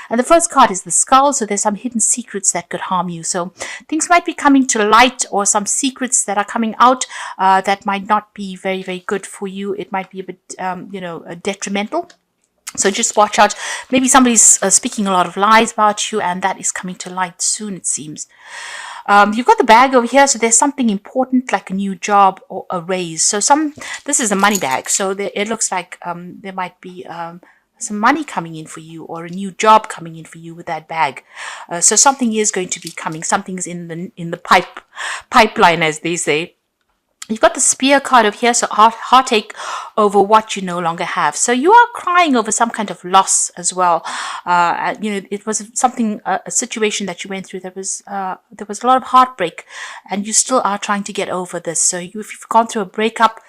And the first card is the skull. So there's some hidden secrets that could harm you. So things might be coming to light, or some secrets that are coming out that might not be very, very good for you. It might be a bit, detrimental. So just watch out. Maybe somebody's speaking a lot of lies about you, and that is coming to light soon, it seems. You've got the bag over here, so there's something important like a new job or a raise. So this is a money bag, so it looks like there might be some money coming in for you, or a new job coming in for you with that bag. So something is going to be coming. Something's in the pipeline, as they say. You've got the spear card over here, so heartache over what you no longer have. So you are crying over some kind of loss as well. It was something, a situation that you went through. There was a lot of heartbreak, and you still are trying to get over this. So if you've gone through a breakup,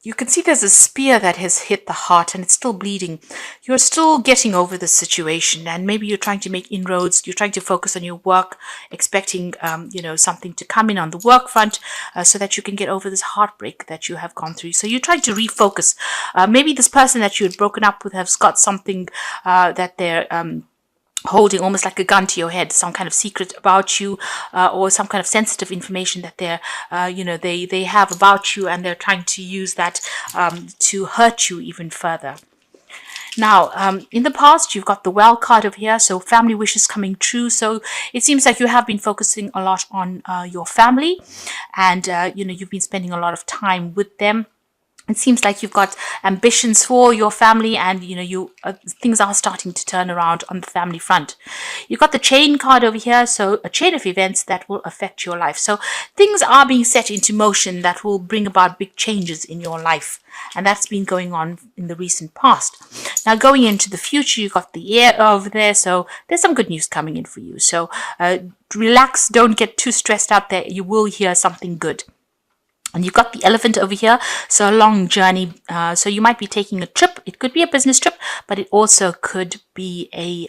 you can see there's a spear that has hit the heart and it's still bleeding. You're still getting over the situation, and maybe you're trying to make inroads. You're trying to focus on your work, expecting, something to come in on the work front so that you can get over this heartbreak that you have gone through. So you're trying to refocus. Maybe this person that you had broken up with has got something that they're holding almost like a gun to your head, some kind of secret about you, or some kind of sensitive information that they have about you, and they're trying to use that to hurt you even further. Now, in the past, you've got the well card over here, so family wishes coming true. So it seems like you have been focusing a lot on your family, and you've been spending a lot of time with them. It seems like you've got ambitions for your family, and things are starting to turn around on the family front. You've got the chain card over here, so a chain of events that will affect your life. So things are being set into motion that will bring about big changes in your life, and that's been going on in the recent past. Now, going into the future, you've got the air over there, so there's some good news coming in for you. So relax, don't get too stressed out there. You will hear something good. And you've got the elephant over here, so a long journey. So you might be taking a trip. It could be a business trip, but it also could be a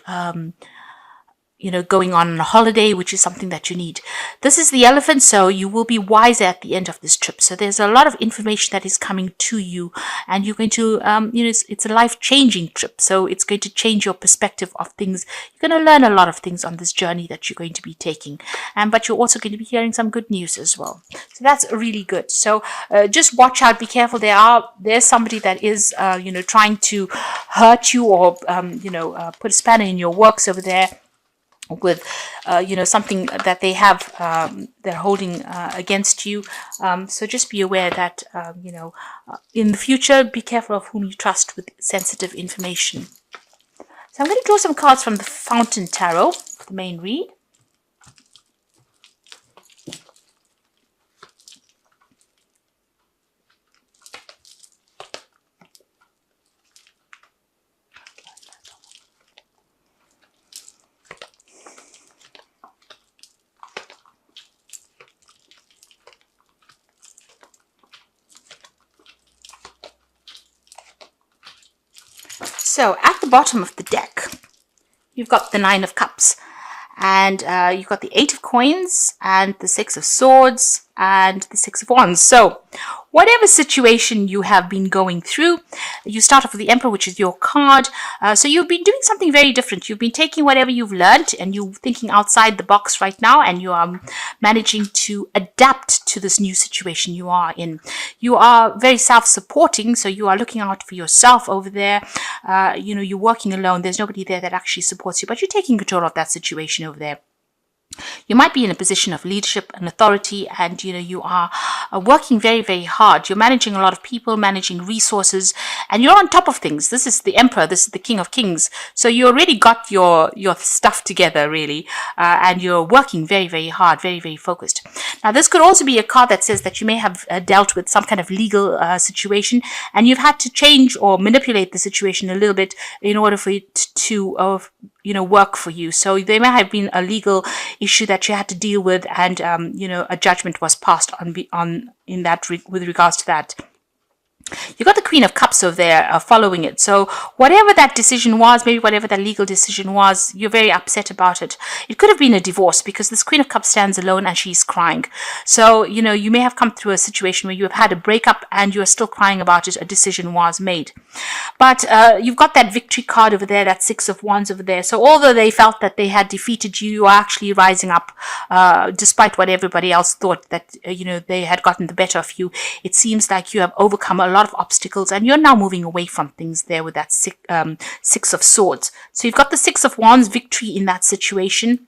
going on a holiday, which is something that you need. This is the elephant, so you will be wiser at the end of this trip. So there's a lot of information that is coming to you, and you're going to, it's a life-changing trip. So it's going to change your perspective of things. You're going to learn a lot of things on this journey that you're going to be taking, but you're also going to be hearing some good news as well. So that's really good. So just watch out, be careful. There's somebody that is, trying to hurt you, or put a spanner in your works over there, with something that they have they're holding against you. So just be aware that in the future, be careful of whom you trust with sensitive information. So I'm going to draw some cards from the Fountain Tarot, the main read. So at the bottom of the deck, you've got the Nine of Cups, and you've got the Eight of Coins, and the Six of Swords, and the Six of Wands. So whatever situation you have been going through, you start off with the Emperor, which is your card. So you've been doing something very different. You've been taking whatever you've learned, and you're thinking outside the box right now, and you are managing to adapt to this new situation you are in. You are very self-supporting, so you are looking out for yourself over there. You're working alone. There's nobody there that actually supports you, but you're taking control of that situation over there. You might be in a position of leadership and authority, and you are working very, very hard. You're managing a lot of people, managing resources, and you're on top of things. This is the Emperor. This is the King of Kings. So you already got your stuff together, really, and you're working very, very hard, very, very focused. Now, this could also be a card that says that you may have dealt with some kind of legal situation, and you've had to change or manipulate the situation a little bit in order for it to work for you. So there may have been a legal issue that you had to deal with, and a judgment was passed on with regards to that. You got the Queen of Cups over there following it. So whatever that decision was, maybe whatever that legal decision was, you're very upset about it. It could have been a divorce because this Queen of Cups stands alone and she's crying. So, you may have come through a situation where you have had a breakup and you're still crying about it. A decision was made. But you've got that victory card over there, that Six of Wands over there. So although they felt that they had defeated you, you are actually rising up despite what everybody else thought that, they had gotten the better of you. It seems like you have overcome a lot of obstacles and you're now moving away from things there with that Six of Swords. So you've got the Six of Wands victory in that situation.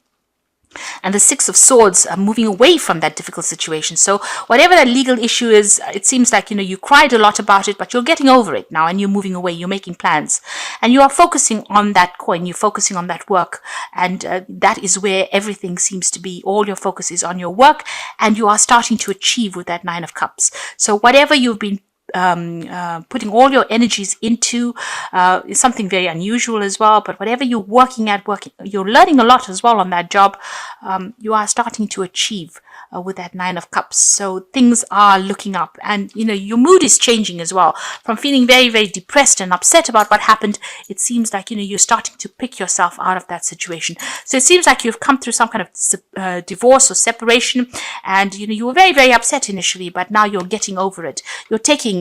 And the Six of Swords are moving away from that difficult situation. So whatever that legal issue is, it seems like, you cried a lot about it, but you're getting over it now and you're moving away. You're making plans and you are focusing on that coin. You're focusing on that work. And that is where everything seems to be. All your focus is on your work and you are starting to achieve with that Nine of Cups. So whatever you've been putting all your energies into is something very unusual as well, but whatever you're working, you're learning a lot as well on that job. You are starting to achieve with that Nine of Cups. So things are looking up and your mood is changing as well. From feeling very, very depressed and upset about what happened, it seems like you're starting to pick yourself out of that situation. So it seems like you've come through some kind of divorce or separation and you were very, very upset initially, but now you're getting over it. You're taking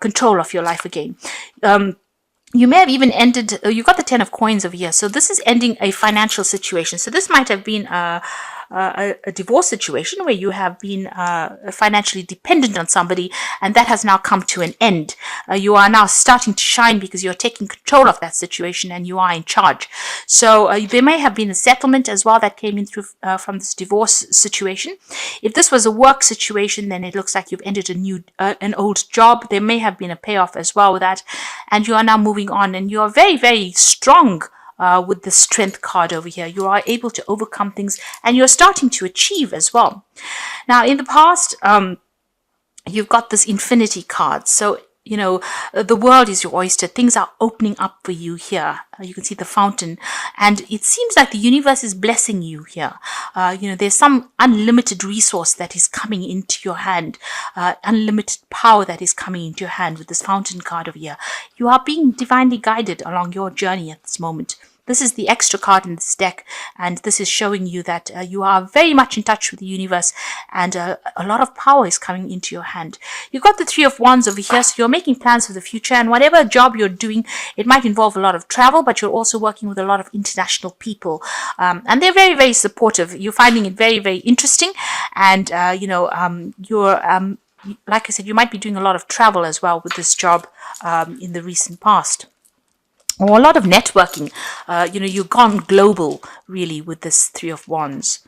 control of your life again. You may have even ended, you got the Ten of Coins over here. So this is ending a financial situation. So this might have been a divorce situation where you have been financially dependent on somebody and that has now come to an end. You are now starting to shine because you're taking control of that situation and you are in charge. So there may have been a settlement as well that came in through from this divorce situation. If this was a work situation, then it looks like you've ended an old job. There may have been a payoff as well with that and you are now moving on and you are very, very strong. With the Strength card over here, you are able to overcome things and you're starting to achieve as well. Now, in the past, you've got this Infinity card. So, the world is your oyster. Things are opening up for you here. You can see the fountain and it seems like the universe is blessing you here. There's some unlimited resource that is coming into your hand, unlimited power that is coming into your hand with this fountain card over here. You are being divinely guided along your journey at this moment. This is the extra card in this deck, and this is showing you that you are very much in touch with the universe, and a lot of power is coming into your hand. You've got the Three of Wands over here, so you're making plans for the future, and whatever job you're doing, it might involve a lot of travel, but you're also working with a lot of international people, and they're very, very supportive. You're finding it very, very interesting, and you're like I said, you might be doing a lot of travel as well with this job in the recent past. Or a lot of networking. You've gone global, really, with this Three of Wands.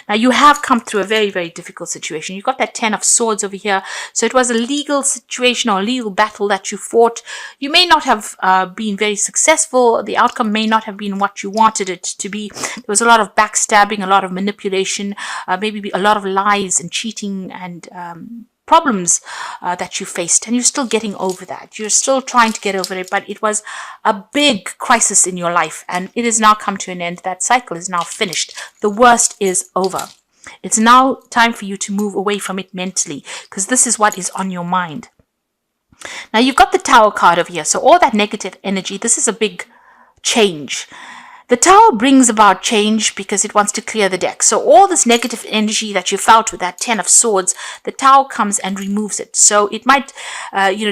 Now, you have come through a very, very difficult situation. You've got that Ten of Swords over here. So it was a legal situation or a legal battle that you fought. You may not have been very successful. The outcome may not have been what you wanted it to be. There was a lot of backstabbing, a lot of manipulation, maybe a lot of lies and cheating and problems that you faced, and you're still getting over that. You're still trying to get over it, but it was a big crisis in your life and it has now come to an end. That cycle is now finished. The worst is over. It's now time for you to move away from it mentally because this is what is on your mind. Now you've got the Tower card over here. So all that negative energy, this is a big change. The Tower brings about change because it wants to clear the deck. So all this negative energy that you felt with that Ten of Swords, the Tower comes and removes it. So it might,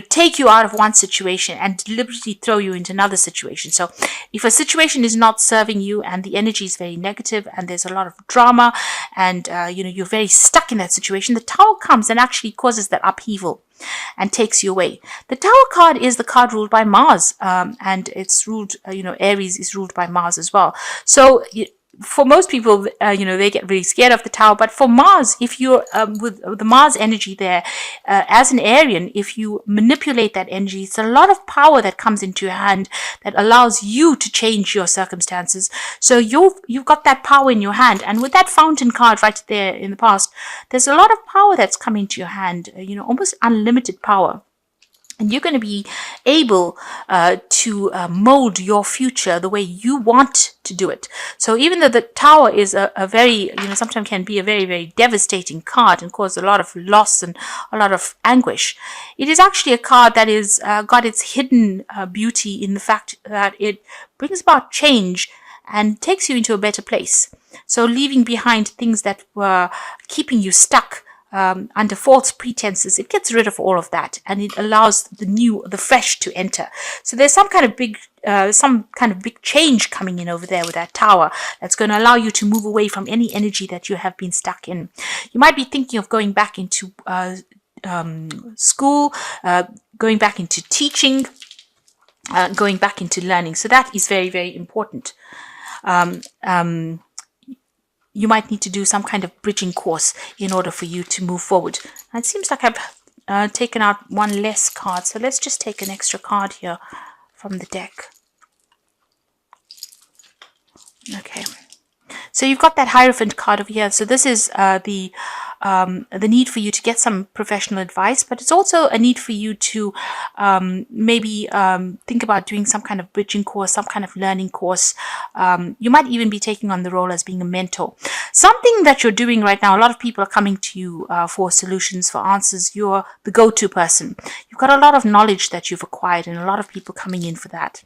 take you out of one situation and deliberately throw you into another situation. So if a situation is not serving you and the energy is very negative and there's a lot of drama and, you're very stuck in that situation, the Tower comes and actually causes that upheaval and takes you away. The Tower card is the card ruled by Mars, and it's ruled, Aries is ruled by Mars as well. So for most people, they get really scared of the Tower. But for Mars, if you're with the Mars energy there, as an Arian, if you manipulate that energy, it's a lot of power that comes into your hand that allows you to change your circumstances. So you've got that power in your hand. And with that Fountain card right there in the past, there's a lot of power that's come into your hand, almost unlimited power. And you're going to be able to mold your future the way you want to do it. So even though the Tower is a very, sometimes can be a very, very devastating card and cause a lot of loss and a lot of anguish, it is actually a card that is got its hidden beauty in the fact that it brings about change and takes you into a better place. So leaving behind things that were keeping you stuck under false pretenses, it gets rid of all of that and it allows the new, the fresh to enter. So there's some kind of big change coming in over there with that Tower that's going to allow you to move away from any energy that you have been stuck in. You might be thinking of going back into school, going back into teaching, going back into learning. So that is very, very important. You might need to do some kind of bridging course in order for you to move forward. And it seems like I've taken out one less card. So let's just take an extra card here from the deck. Okay. So you've got that Hierophant card over here. So this is the need for you to get some professional advice, but it's also a need for you to maybe think about doing some kind of bridging course, some kind of learning course. You might even be taking on the role as being a mentor. Something that you're doing right now, a lot of people are coming to you for solutions, for answers. You're the go-to person. You've got a lot of knowledge that you've acquired and a lot of people coming in for that.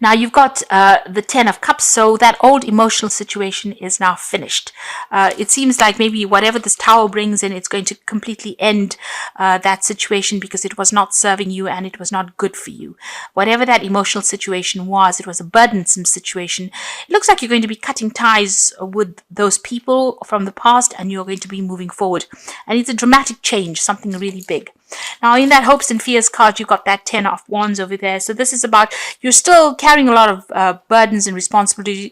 Now you've got the Ten of Cups, so that old emotional situation is now finished. It seems like maybe whatever this Tower brings in, it's going to completely end that situation because it was not serving you and it was not good for you. Whatever that emotional situation was, it was a burdensome situation. It looks like you're going to be cutting ties with those people from the past and you're going to be moving forward. And it's a dramatic change, something really big. Now, in that Hopes and Fears card, you've got that Ten of Wands over there. So this is about you're still carrying a lot of burdens and responsibilities.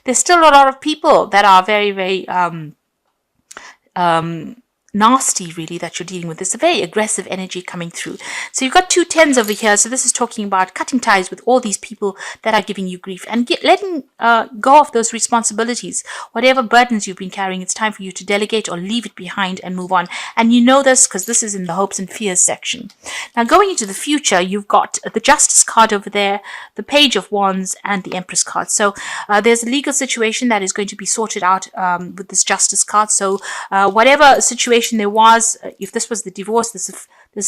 There's still a lot of people that are very, very nasty, really, that you're dealing with. There's a very aggressive energy coming through. So you've got two tens over here. So this is talking about cutting ties with all these people that are giving you grief and letting go of those responsibilities. Whatever burdens you've been carrying, it's time for you to delegate or leave it behind and move on. And you know this because this is in the Hopes and Fears section. Now, going into the future, you've got the Justice card over there, the Page of Wands, and the Empress card. So there's a legal situation that is going to be sorted out with this Justice card. So whatever situation there was, if this was the divorce, this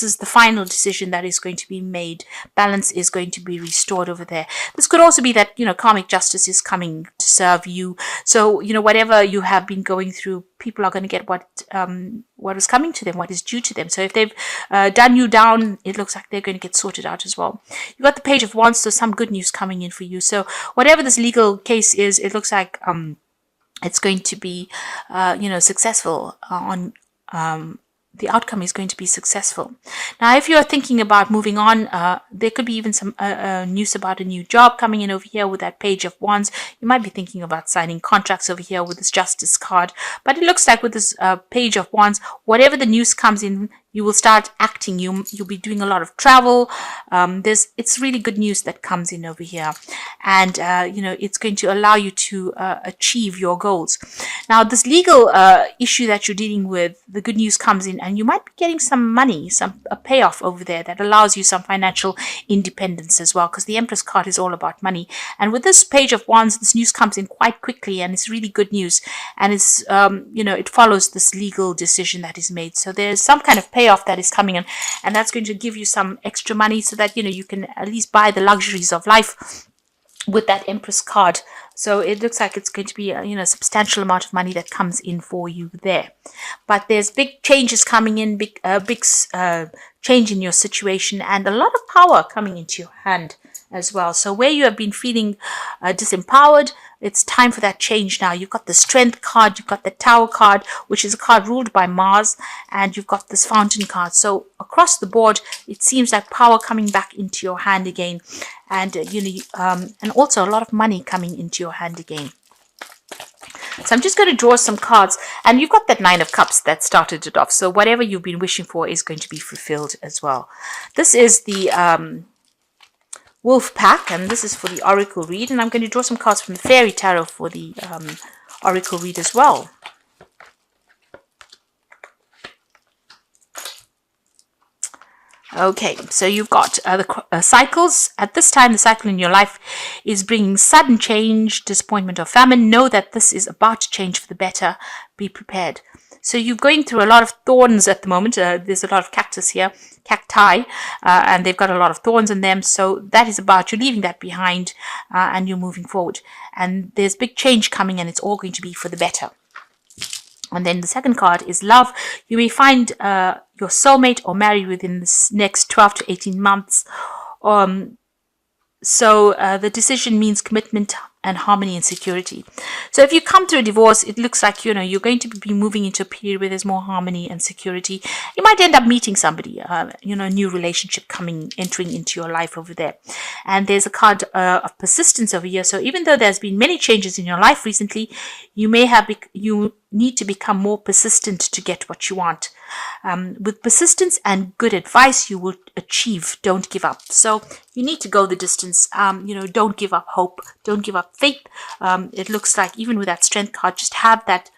is the final decision that is going to be made. Balance is going to be restored over there. This could also be that, karmic justice is coming to serve you. So, whatever you have been going through, people are going to get what is coming to them, what is due to them. So if they've done you down, it looks like they're going to get sorted out as well. You've got the Page of Wands, so some good news coming in for you. So whatever this legal case is, it looks like it's going to be, successful on the outcome is going to be successful. Now, if you're thinking about moving on, there could be even some news about a new job coming in over here with that Page of Wands. You might be thinking about signing contracts over here with this Justice card. But it looks like with this Page of Wands, whatever the news comes in, you will start acting. You'll be doing a lot of travel. It's really good news that comes in over here. And, it's going to allow you to achieve your goals. Now, this legal issue that you're dealing with, the good news comes in and you might be getting some money, a payoff over there that allows you some financial independence as well, because the Empress card is all about money. And with this Page of Wands, this news comes in quite quickly and it's really good news. And it's, it follows this legal decision that is made. So there's some kind of payoff that is coming in, and that's going to give you some extra money so that you can at least buy the luxuries of life with that Empress card. So it looks like it's going to be a substantial amount of money that comes in for you there. But there's big changes coming in, big change in your situation, and a lot of power coming into your hand as well. So where you have been feeling disempowered, it's time for that change now. You've got the Strength card, you've got the Tower card, which is a card ruled by Mars, and you've got this Fountain card. So across the board, it seems like power coming back into your hand again, and and also a lot of money coming into your hand again. So I'm just going to draw some cards, and you've got that Nine of Cups that started it off. So whatever you've been wishing for is going to be fulfilled as well. This is the Wolf Pack, and this is for the Oracle read, and I'm going to draw some cards from the Fairy Tarot for the Oracle read as well. Okay, so you've got the cycles. At this time, the cycle in your life is bringing sudden change, disappointment, or famine. Know that this is about to change for the better. Be prepared. So you're going through a lot of thorns at the moment. There's a lot of cactus here, cacti, and they've got a lot of thorns in them. So that is about you're leaving that behind and you're moving forward. And there's big change coming, and it's all going to be for the better. And then the second card is love. You may find your soulmate or marry within this next 12 to 18 months. So the decision means commitment and harmony and security. So if you come through a divorce, it looks like, you're going to be moving into a period where there's more harmony and security. You might end up meeting somebody, a new relationship entering into your life over there. And there's a card of persistence over here. So even though there's been many changes in your life recently, you need to become more persistent to get what you want. With persistence and good advice, you will achieve. Don't give up. So you need to go the distance. Don't give up hope. Don't give up faith. It looks like even with that strength card, just have that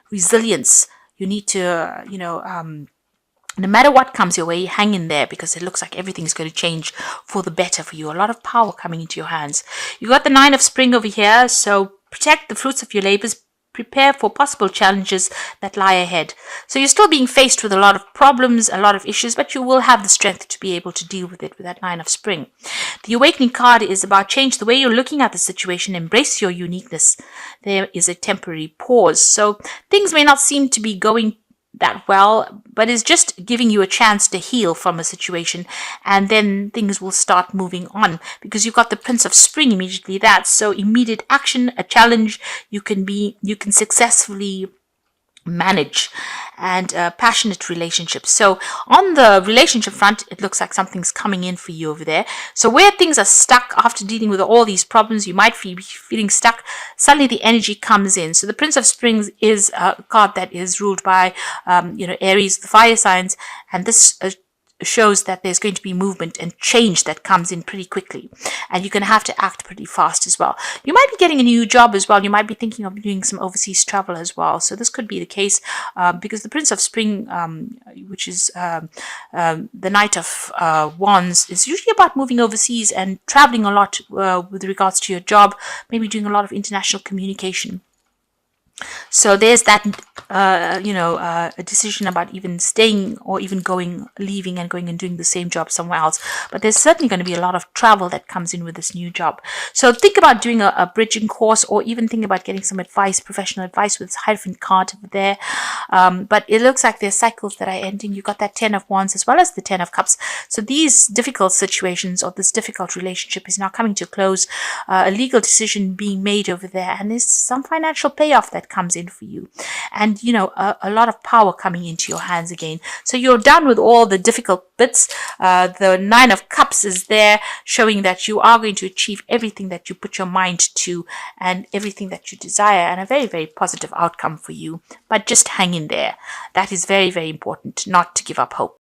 resilience. You need to, no matter what comes your way, hang in there, because it looks like everything's going to change for the better for you. A lot of power coming into your hands. You got the 9 of Spring over here. So protect the fruits of your labors. Prepare for possible challenges that lie ahead. So you're still being faced with a lot of problems, a lot of issues, but you will have the strength to be able to deal with it with that 9 of Spring. The Awakening card is about change the way you're looking at the situation. Embrace your uniqueness. There is a temporary pause. So things may not seem to be going that well, but it's just giving you a chance to heal from a situation, and then things will start moving on, because you've got the Prince of Spring immediately. So immediate action, a challenge you can successfully manage, and passionate relationships. So on the relationship front, it looks like something's coming in for you over there. So where things are stuck after dealing with all these problems, you might be feeling stuck. Suddenly the energy comes in. So the Prince of Springs is a card that is ruled by Aries, the fire signs, and this shows that there's going to be movement and change that comes in pretty quickly, and you're going to have to act pretty fast as well. You might be getting a new job as well. You might be thinking of doing some overseas travel as well. So this could be the case because the Prince of Spring, which is the Knight of Wands, is usually about moving overseas and traveling a lot with regards to your job, maybe doing a lot of international communication. So there's that, a decision about even staying or even leaving and going and doing the same job somewhere else. But there's certainly going to be a lot of travel that comes in with this new job. So think about doing a bridging course, or even think about getting some advice, professional advice, with this Hierophant card over there. But it looks like there's cycles that are ending. You've got that 10 of Wands as well as the 10 of Cups. So these difficult situations, or this difficult relationship, is now coming to a close. A legal decision being made over there, and there's some financial payoff that comes in for you, and a lot of power coming into your hands again. So you're done with all the difficult bits. The 9 of Cups is there, showing that you are going to achieve everything that you put your mind to and everything that you desire, and a very, very positive outcome for you. But just hang in there. That is very, very important, not to give up hope.